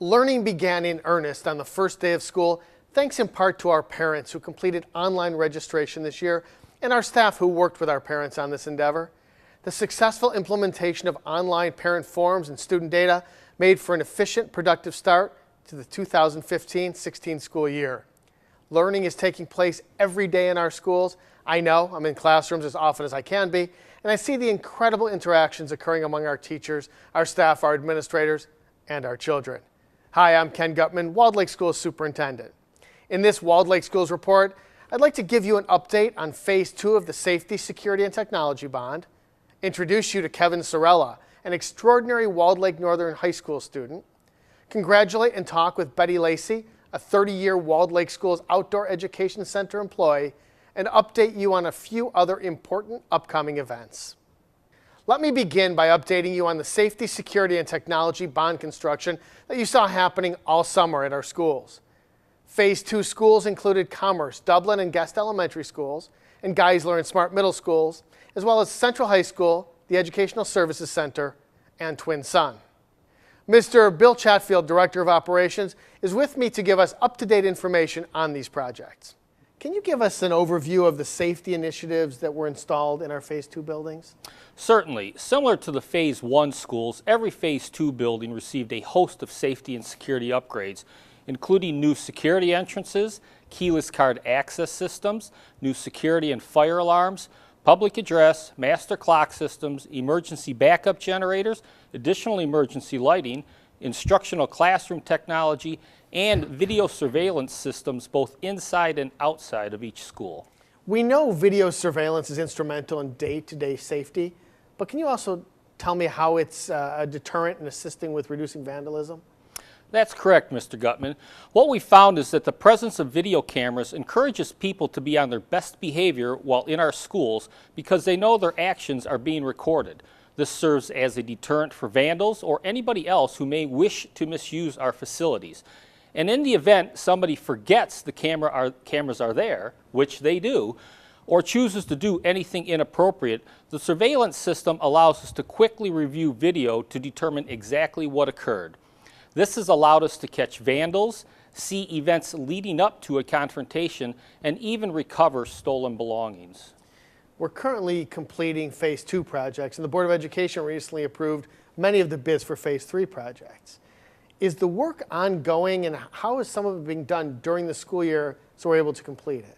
Learning began in earnest on the first day of school, thanks in part to our parents who completed online registration this year and our staff who worked with our parents on this endeavor. The successful implementation of online parent forms and student data made for an efficient, productive start to the 2015-16 school year. Learning is taking place every day in our schools. I know I'm in classrooms as often as I can be, and I see the incredible interactions occurring among our teachers, our staff, our administrators, and our children. Hi, I'm Ken Gutman, Walled Lake Schools Superintendent. In this Walled Lake Schools report, I'd like to give you an update on Phase 2 of the Safety, Security, and Technology Bond, introduce you to Kevin Sorella, an extraordinary Walled Lake Northern High School student, congratulate and talk with Betty Lacey, a 30-year Walled Lake Schools Outdoor Education Center employee, and update you on a few other important upcoming events. Let me begin by updating you on the Safety, Security, and Technology Bond construction that you saw happening all summer at our schools. Phase 2 schools included Commerce, Dublin, and Guest Elementary Schools, and Geisler and Smart Middle Schools, as well as Central High School, the Educational Services Center, and Twin Sun. Mr. Bill Chatfield, Director of Operations, is with me to give us up-to-date information on these projects. Can you give us an overview of the safety initiatives that were installed in our Phase 2 buildings? Certainly. Similar to the Phase 1 schools, every Phase 2 building received a host of safety and security upgrades, including new security entrances, keyless card access systems, new security and fire alarms, public address, master clock systems, emergency backup generators, additional emergency lighting, instructional classroom technology, and video surveillance systems both inside and outside of each school. We know video surveillance is instrumental in day-to-day safety, but can you also tell me how it's a deterrent in assisting with reducing vandalism? That's correct, Mr. Gutman. What we found is that the presence of video cameras encourages people to be on their best behavior while in our schools because they know their actions are being recorded. This serves as a deterrent for vandals or anybody else who may wish to misuse our facilities. And in the event somebody forgets the cameras are there, which they do, or chooses to do anything inappropriate, the surveillance system allows us to quickly review video to determine exactly what occurred. This has allowed us to catch vandals, see events leading up to a confrontation, and even recover stolen belongings. We're currently completing Phase 2 projects, and the Board of Education recently approved many of the bids for Phase 3 projects. Is the work ongoing, and how is some of it being done during the school year so we're able to complete it?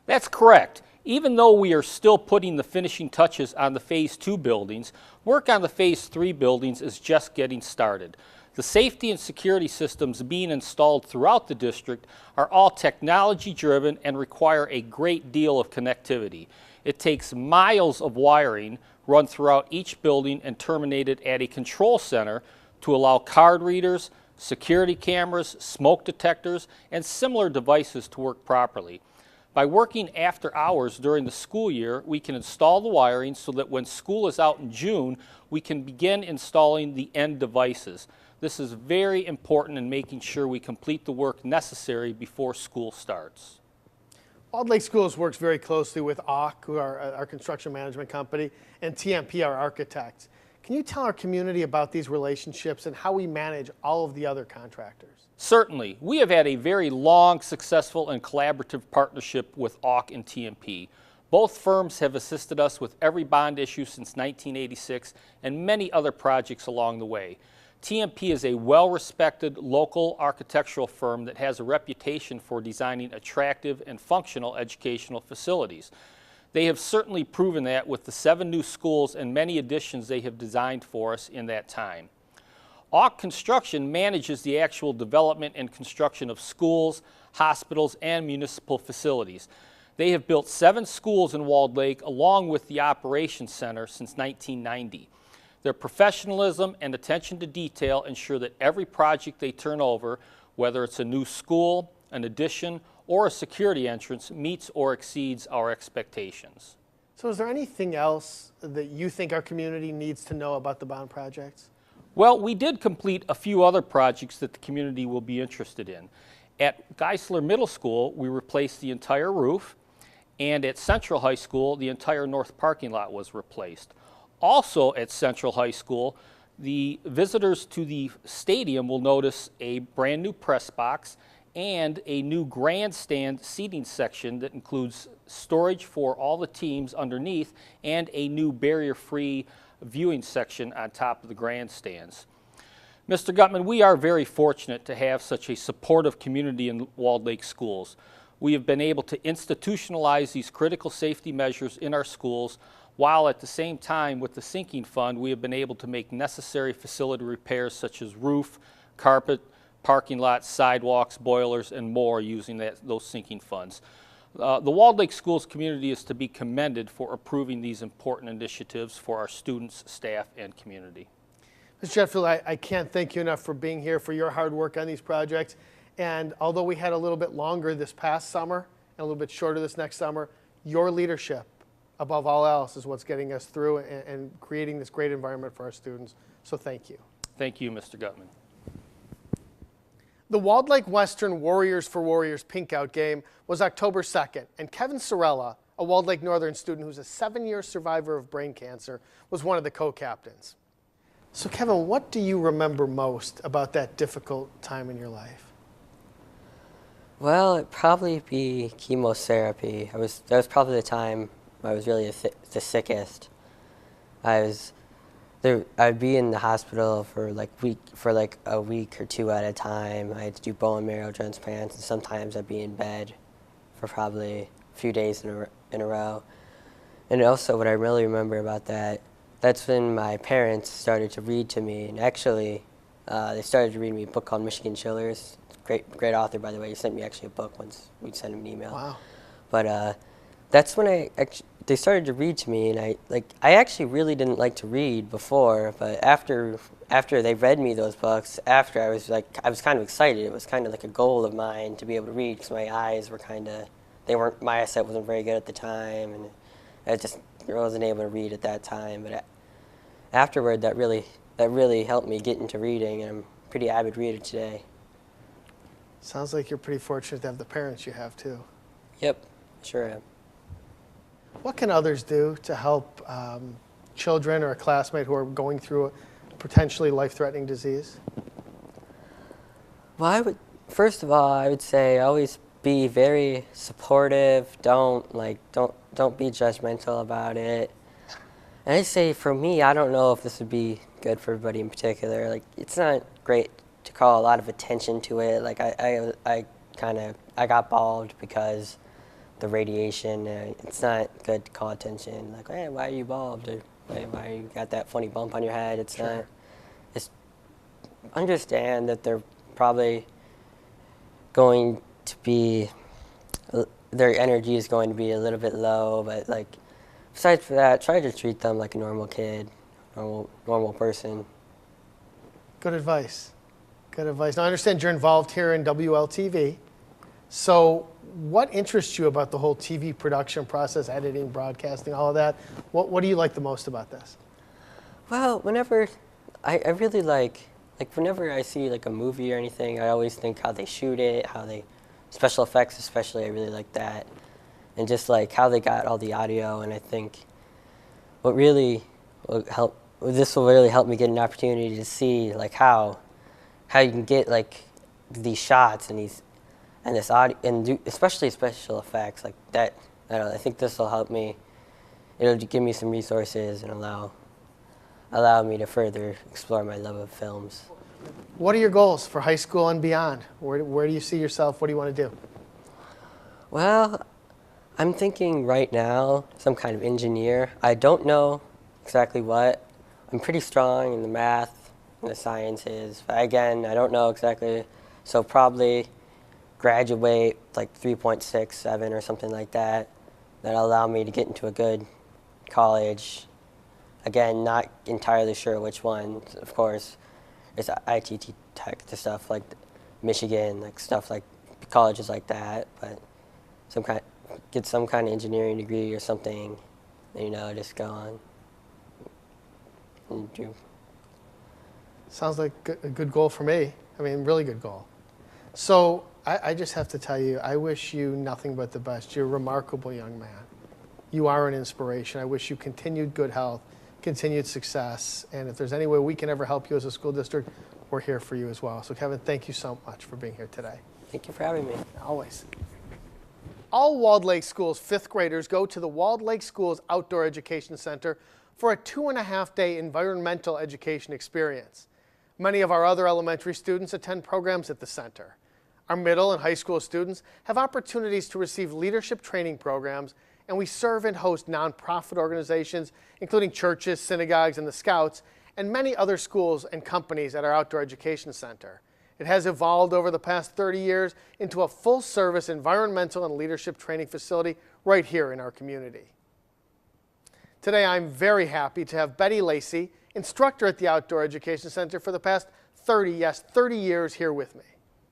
That's correct. Even though we are still putting the finishing touches on the Phase 2 buildings, work on the Phase 3 buildings is just getting started. The safety and security systems being installed throughout the district are all technology-driven and require a great deal of connectivity. It takes miles of wiring run throughout each building and terminated at a control center to allow card readers, security cameras, smoke detectors, and similar devices to work properly. By working after hours during the school year, we can install the wiring so that when school is out in June, we can begin installing the end devices. This is very important in making sure we complete the work necessary before school starts. Walled Lake Schools works very closely with AUK, who are our construction management company, and TMP, our architects. Can you tell our community about these relationships and how we manage all of the other contractors? Certainly. We have had a very long, successful, and collaborative partnership with AUK and TMP. Both firms have assisted us with every bond issue since 1986 and many other projects along the way. TMP is a well-respected local architectural firm that has a reputation for designing attractive and functional educational facilities. They have certainly proven that with the 7 new schools and many additions they have designed for us in that time. AUK Construction manages the actual development and construction of schools, hospitals, and municipal facilities. They have built 7 schools in Walled Lake along with the Operations Center since 1990. Their professionalism and attention to detail ensure that every project they turn over, whether it's a new school, an addition, or a security entrance, meets or exceeds our expectations. So is there anything else that you think our community needs to know about the bond projects? Well, we did complete a few other projects that the community will be interested in. At Geisler Middle School, we replaced the entire roof, and at Central High School, the entire north parking lot was replaced. Also at Central High School, The visitors to the stadium will notice a brand new press box and a new grandstand seating section that includes storage for all the teams underneath and a new barrier-free viewing section on top of the grandstands. Mr. Gutman, we are very fortunate to have such a supportive community in Walled Lake schools. We have been able to institutionalize these critical safety measures in our schools, while at the same time with the sinking fund we have been able to make necessary facility repairs such as roof, carpet, parking lots, sidewalks, boilers, and more using those sinking funds. The Walled Lake Schools community is to be commended for approving these important initiatives for our students, staff, and community. Mr. Sheffield, I can't thank you enough for being here, for your hard work on these projects. And although we had a little bit longer this past summer and a little bit shorter this next summer, your leadership, above all else, is what's getting us through and creating this great environment for our students. So thank you. Thank you, Mr. Gutman. The Walled Lake Western Warriors for Warriors Pinkout game was October 2nd, and Kevin Sorella, a Walled Lake Northern student who's a 7-year survivor of brain cancer, was one of the co-captains. So Kevin, what do you remember most about that difficult time in your life? Well, it'd probably be chemotherapy. That was probably the time I was really the sickest. I'd be in the hospital for a week or two at a time. I had to do bone marrow transplants, and sometimes I'd be in bed for probably a few days in a row. And also, what I really remember about that's when my parents started to read to me. And actually, they started to read me a book called Michigan Chillers. Great author, by the way. He sent me actually a book once. We'd send him an email. Wow. But that's when they started to read to me, and I actually really didn't like to read before, but after they read me those books, I was kind of excited. It was kind of like a goal of mine to be able to read, because my eyes were my eyesight wasn't very good at the time, and I wasn't able to read at that time. But afterward, that really helped me get into reading, and I'm a pretty avid reader today. Sounds like you're pretty fortunate to have the parents you have too. Yep, sure am. What can others do to help children or a classmate who are going through a potentially life-threatening disease? Well, first of all, I would say always be very supportive. Don't be judgmental about it. And I'd say for me, I don't know if this would be good for everybody in particular. It's not great to call a lot of attention to it. I got bald because the radiation. It's not good to call attention. Hey, why are you bald? Or why you got that funny bump on your head? It's sure. not. Just understand that they're probably going to be. Their energy is going to be a little bit low, but besides for that, try to treat them like a normal kid, normal person. Good advice. Good advice. Now, I understand you're involved here in WLTV. So what interests you about the whole TV production process, editing, broadcasting, all of that? What do you like the most about this? Well, whenever I really whenever I see a movie or anything, I always think how they shoot it, special effects especially, I really like that. And just how they got all the audio, and I think this will really help me get an opportunity to see how you can get these shots and this audio, and especially special effects like that. I think this will help me. It'll give me some resources and allow me to further explore my love of films. What are your goals for high school and beyond? Where do you see yourself? What do you want to do? Well, I'm thinking right now some kind of engineer. I don't know exactly what. I'm pretty strong in the math and the sciences. But again, I don't know exactly. So probably graduate 3.67 or something like that. That'll allow me to get into a good college. Again, not entirely sure which one. Of course, it's ITT Tech, the stuff like Michigan, stuff like colleges like that. But get some kind of engineering degree or something, just go on and do. Sounds like a good goal for me. I mean, really good goal. So I just have to tell you, I wish you nothing but the best. You're a remarkable young man. You are an inspiration. I wish you continued good health, continued success. And if there's any way we can ever help you as a school district, we're here for you as well. So Kevin, thank you so much for being here today. Thank you for having me. Always. All Walled Lake Schools 5th graders go to the Walled Lake Schools Outdoor Education Center for a 2.5-day environmental education experience. Many of our other elementary students attend programs at the center. Our middle and high school students have opportunities to receive leadership training programs, and we serve and host nonprofit organizations, including churches, synagogues, and the Scouts, and many other schools and companies at our outdoor education center. It has evolved over the past 30 years into a full-service environmental and leadership training facility right here in our community. Today, I'm very happy to have Betty Lacey, instructor at the Outdoor Education Center for the past 30 years here with me.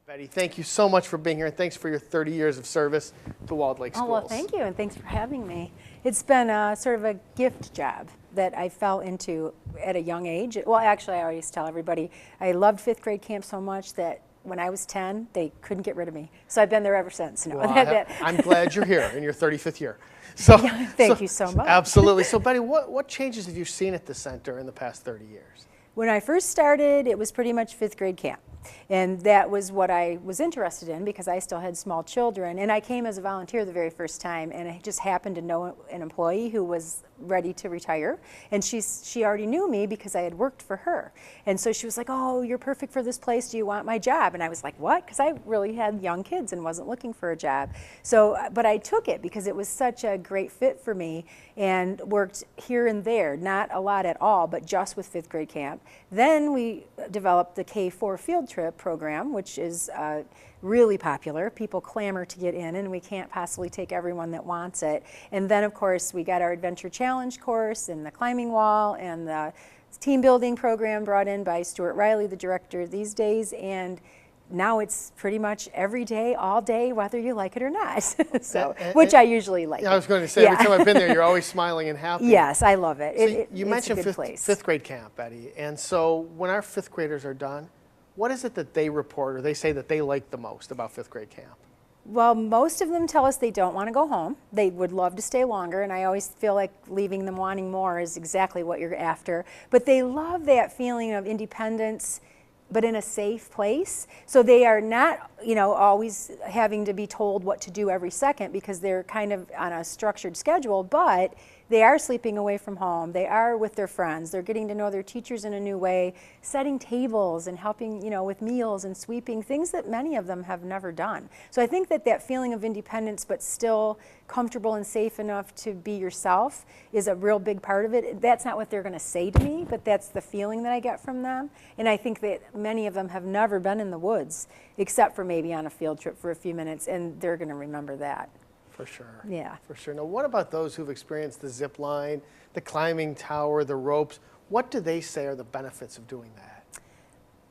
Betty, thank you so much for being here, and thanks for your 30 years of service to Walled Lake Schools. Oh, well, thank you, and thanks for having me. It's been sort of a gift job that I fell into at a young age. Well, actually, I always tell everybody, I loved 5th grade camp so much that when I was 10, they couldn't get rid of me. So I've been there ever since. No, well, I'm glad you're here in your 35th year. So, yeah, thank you so much. Absolutely. So, Betty, what changes have you seen at the center in the past 30 years? When I first started, it was pretty much 5th grade camp. And that was what I was interested in because I still had small children. And I came as a volunteer the very first time, and I just happened to know an employee who was ready to retire. And she already knew me because I had worked for her. And so she was like, oh, you're perfect for this place. Do you want my job? And I was like, what? Because I really had young kids and wasn't looking for a job. So, but I took it because it was such a great fit for me and worked here and there, not a lot at all, but just with 5th grade camp. Then we developed the K-4 field trip program, which is really popular. People clamor to get in, and we can't possibly take everyone that wants it. And then, of course, we got our Adventure Challenge course and the climbing wall and the team building program brought in by Stuart Riley, the director these days. And now it's pretty much every day, all day, whether you like it or not. So, which I usually like. I was going to say, every time I've been there, you're always smiling and happy. Yes, I love it. So you mentioned it's a good place. 5th grade camp, Betty. And so when our 5th graders are done, what is it that they report or they say that they like the most about 5th grade camp? Well, most of them tell us they don't want to go home. They would love to stay longer, and I always feel like leaving them wanting more is exactly what you're after. But they love that feeling of independence, but in a safe place. So they are not, always having to be told what to do every second because they're kind of on a structured schedule, but they are sleeping away from home. They are with their friends. They're getting to know their teachers in a new way, setting tables and helping, with meals and sweeping, things that many of them have never done. So I think that feeling of independence, but still comfortable and safe enough to be yourself is a real big part of it. That's not what they're going to say to me, but that's the feeling that I get from them. And I think that many of them have never been in the woods, except for maybe on a field trip for a few minutes, and they're going to remember that. For sure. Yeah. For sure. Now, what about those who've experienced the zip line, the climbing tower, the ropes? What do they say are the benefits of doing that?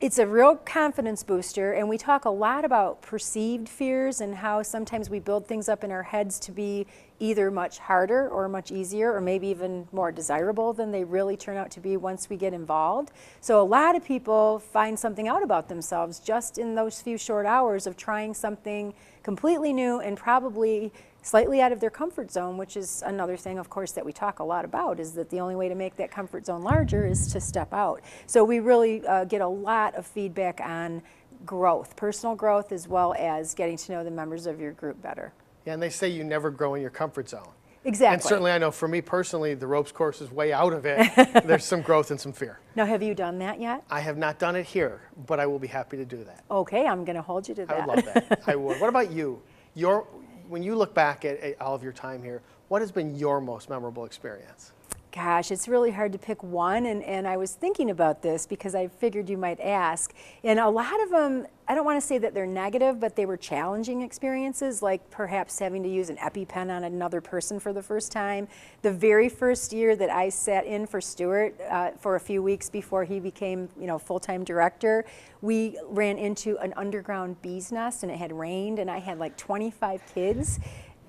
It's a real confidence booster, and we talk a lot about perceived fears and how sometimes we build things up in our heads to be either much harder or much easier or maybe even more desirable than they really turn out to be once we get involved. So a lot of people find something out about themselves just in those few short hours of trying something completely new and probably slightly out of their comfort zone, which is another thing, of course, that we talk a lot about, is that the only way to make that comfort zone larger is to step out. So we really get a lot of feedback on growth, personal growth, as well as getting to know the members of your group better. Yeah, and they say you never grow in your comfort zone. Exactly. And certainly I know for me personally, the ropes course is way out of it. There's some growth and some fear. Now, have you done that yet? I have not done it here, but I will be happy to do that. Okay, I'm going to hold you to that. I would love that. I would. What about you? When you look back at all of your time here, what has been your most memorable experience? Gosh, it's really hard to pick one, and I was thinking about this because I figured you might ask. And a lot of them, I don't want to say that they're negative, but they were challenging experiences, like perhaps having to use an EpiPen on another person for the first time. The very first year that I sat in for Stuart for a few weeks before he became, full-time director, we ran into an underground bee's nest, and it had rained, and I had like 25 kids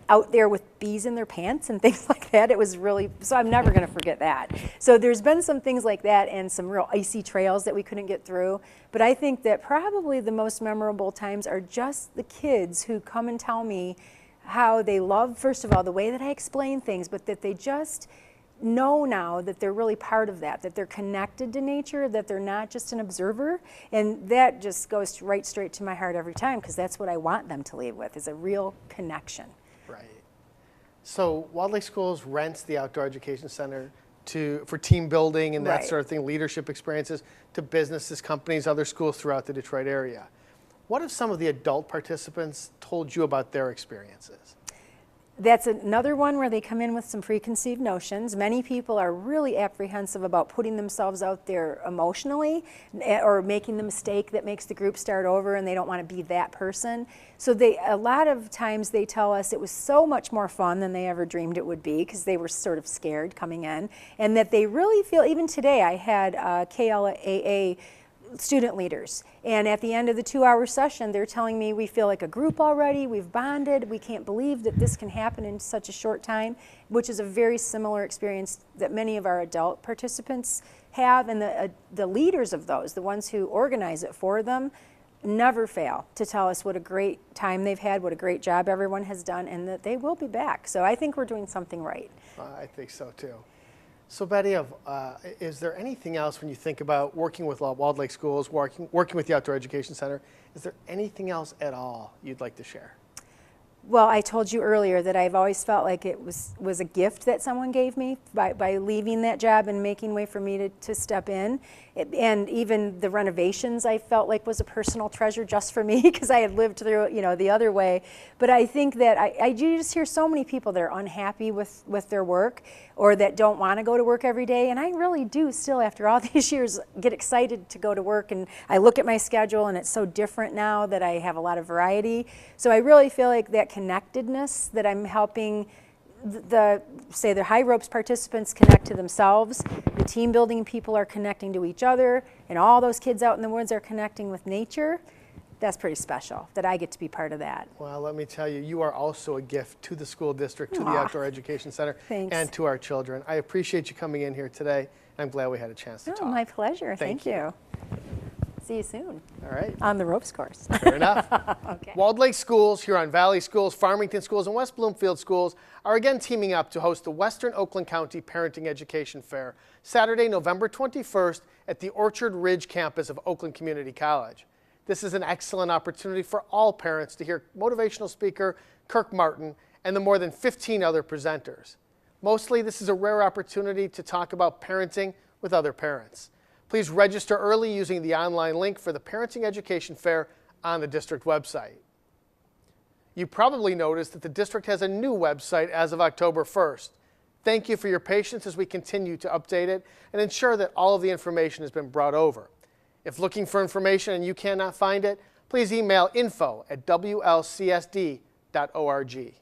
out there with bees in their pants and things like that. It was really, so I'm never going to forget that. So there's been some things like that and some real icy trails that we couldn't get through. But I think that probably the most memorable times are just the kids who come and tell me how they love, first of all, the way that I explain things, but that they just know now that they're really part of that they're connected to nature, that they're not just an observer. And that just goes right straight to my heart every time, because that's what I want them to leave with, is a real connection. Right. So Walled Lake Schools rents the Outdoor Education Center for team building and that Right. sort of thing, leadership experiences, to businesses, companies, other schools throughout the Detroit area. What have some of the adult participants told you about their experiences? That's another one where they come in with some preconceived notions. Many people are really apprehensive about putting themselves out there emotionally, or making the mistake that makes the group start over, and they don't want to be that person. So a lot of times they tell us it was so much more fun than they ever dreamed it would be, because they were sort of scared coming in, and that they really feel, even today I had KLAA student leaders, and at the end of the 2-hour session they're telling me, we feel like a group already, we've bonded, we can't believe that this can happen in such a short time, which is a very similar experience that many of our adult participants have. And the leaders of those, the ones who organize it for them, never fail to tell us what a great time they've had, what a great job everyone has done, and that they will be back. So I think we're doing something right. I think so too. So Betty, is there anything else when you think about working with Walled Lake Schools, working with the Outdoor Education Center, is there anything else at all you'd like to share? Well, I told you earlier that I've always felt like it was a gift that someone gave me by leaving that job and making way for me to step in. And even the renovations I felt like was a personal treasure just for me, because I had lived through, the other way. But I think that I do just hear so many people that are unhappy with their work, or that don't want to go to work every day. And I really do still, after all these years, get excited to go to work. And I look at my schedule and it's so different now that I have a lot of variety. So I really feel like that connectedness that I'm helping the high ropes participants connect to themselves, the team building people are connecting to each other, and all those kids out in the woods are connecting with nature. That's pretty special that I get to be part of that. Well, let me tell you, you are also a gift to the school district, to the Outdoor Education Center, Thanks. and to our children. I appreciate you coming in here today. I'm glad we had a chance to talk. My pleasure. Thank Thank you. See you soon. All right. On the ropes course. Fair enough. Okay. Walled Lake Schools, Huron Valley Schools, Farmington Schools, and West Bloomfield Schools are again teaming up to host the Western Oakland County Parenting Education Fair, Saturday, November 21st at the Orchard Ridge campus of Oakland Community College. This is an excellent opportunity for all parents to hear motivational speaker Kirk Martin and the more than 15 other presenters. Mostly, this is a rare opportunity to talk about parenting with other parents. Please register early using the online link for the Parenting Education Fair on the district website. You probably noticed that the district has a new website as of October 1st. Thank you for your patience as we continue to update it and ensure that all of the information has been brought over. If looking for information and you cannot find it, please email info@wlcsd.org.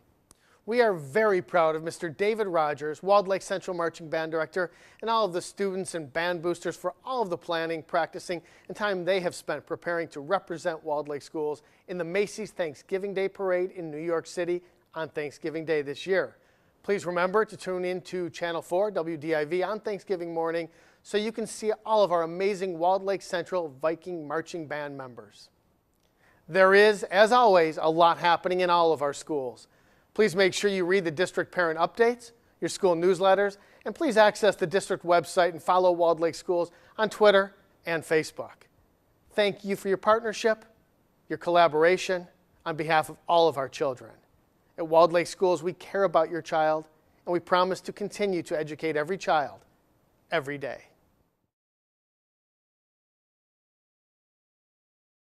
We are very proud of Mr. David Rogers, Walled Lake Central Marching Band Director, and all of the students and band boosters for all of the planning, practicing, and time they have spent preparing to represent Walled Lake Schools in the Macy's Thanksgiving Day Parade in New York City on Thanksgiving Day this year. Please remember to tune in to Channel 4 WDIV on Thanksgiving morning so you can see all of our amazing Walled Lake Central Viking Marching Band members. There is, as always, a lot happening in all of our schools. Please make sure you read the district parent updates, your school newsletters, and please access the district website and follow Walled Lake Schools on Twitter and Facebook. Thank you for your partnership, your collaboration on behalf of all of our children. At Walled Lake Schools, we care about your child, and we promise to continue to educate every child, every day.